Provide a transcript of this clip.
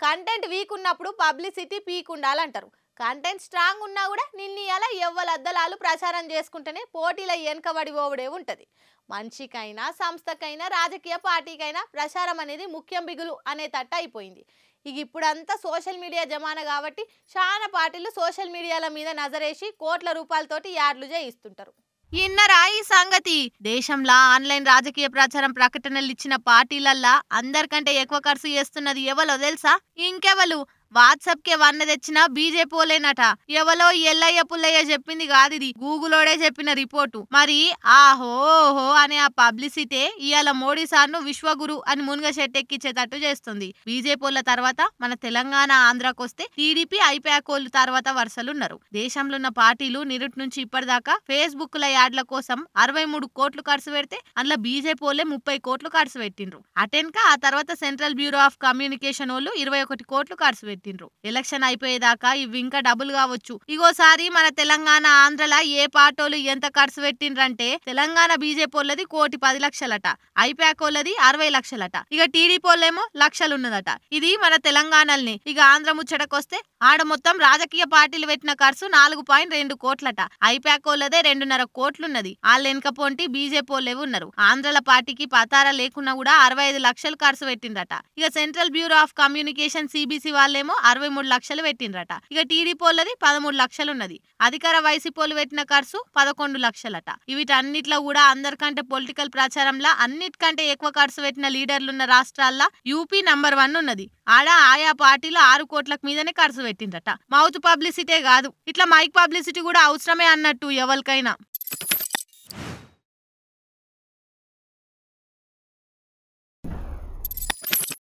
Content week ఉన్నప్పుడు publicity peak ఉండాలంటారు. Content strong ఉన్నా కూడా నిన్నీయాల ఎవ్వల అద్దలాలు ప్రచారం చేసుకుంటేనే పోటీల వెనకబడి పోవడే ఉంటుంది. మనిషికైనా సంస్థకైనా రాజకీయ పార్టీకైనా ప్రచారం అనేది ముఖ్యం బిగులు అనే తట్టు అయిపోయింది. ఇక ఇప్పుడంతా సోషల్ మీడియా జమానా కాబట్టి చాలా పార్టీలు సోషల్ మీడియాల మీద నజరేసి కోట్ల రూపాయలతోటి యాడ్లు చేయిస్తుంటారు. ఇన్నరా ఈ సంగతి దేశంలో ఆన్లైన్ రాజకీయ ప్రచారం ప్రకటనలు ఇచ్చిన పార్టీలల్లా అందరికంటే ఎక్కువ ఖర్చు చేస్తున్నది ఎవలో తెలుసా? ఇంకెవలు? వాట్సాప్ కే వన్న తెచ్చిన బీజేపీ ఓలేనట. ఎవలో ఎల్లయ్య పుల్లయ్య చెప్పింది కాదు, ఇది గూగులోడే చెప్పిన రిపోర్టు. మరి ఆహోహో అనే ఆ పబ్లిసిటీ ఇవాళ మోడీ సార్ను విశ్వగురు అని మున్గ షెట్టెక్కిచ్చేటట్టు చేస్తుంది. బీజేపీల తర్వాత మన తెలంగాణ ఆంధ్రాకొస్తే టీడీపీ ఐపాకోలు తర్వాత వరుసలున్నారు. దేశంలో ఉన్న పార్టీలు నిరుటి నుంచి ఇప్పటిదాకా ఫేస్బుక్ ల యాడ్ల కోసం 63 కోట్లు ఖర్చు పెడితే అందులో బీజేపీ 30 కోట్లు ఖర్చు పెట్టిండ్రు. అటెన్క ఆ తర్వాత సెంట్రల్ బ్యూరో ఆఫ్ కమ్యూనికేషన్ వాళ్ళు 21 కోట్లు ఖర్చు పెట్టిండ్రు. ఎలక్షన్ అయిపోయేదాకా ఇవి ఇంకా డబుల్ కావచ్చు. ఇగోసారి మన తెలంగాణ ఆంధ్రలా ఏ పార్టీలు ఎంత ఖర్చు పెట్టిండ్రంటే తెలంగాణ బీజేపీ వాళ్ళది 1,10,00,000 ఐపాకోలది 60 లక్షలట. ఇక టీడీపీ వాళ్ళేమో లక్షలున్నదట. ఇది మన తెలంగాణల్ని. ఇక ఆంధ్ర ముచ్చటకొస్తే ఆడ మొత్తం రాజకీయ పార్టీలు పెట్టిన ఖర్చు 4.2 కోట్లట. ఐపాకోలదే 2.5 కోట్లున్నది. వాళ్ళ వెనకపోంటి బీజేపీ వాళ్ళే ఉన్నారు. ఆంధ్రల పార్టీకి పతారా లేకున్నా కూడా 65 లక్షలు ఖర్చు పెట్టిండ్రట. ఇక central bureau of communication CBC వాళ్ళేమో 63 లక్షలు పెట్టిండ్రట. ఇక టీడీపీ వాళ్ళది 13 లక్షలు ఉన్నది. అధికార వైసీపీ పెట్టిన ఖర్చు 11 లక్షలట. వీటన్నిట్లో కూడా అందరికంటే పొలిటికల్ ప్రచారంలో అన్నిటికంటే ఎక్కువ ఖర్చు పెట్టిన లీడర్లున్న రాష్ట్రాల్లో యూపీ నంబర్ 1 ఉన్నది. ఆడ ఆయా పార్టీలో 6 కోట్లకు మీదనే ఖర్చు పెట్టిండ్రట. మౌత్ పబ్లిసిటీ కాదు, ఇట్లా మైక్ పబ్లిసిటీ కూడా అవసరమే అన్నట్టు ఎవరికైనా.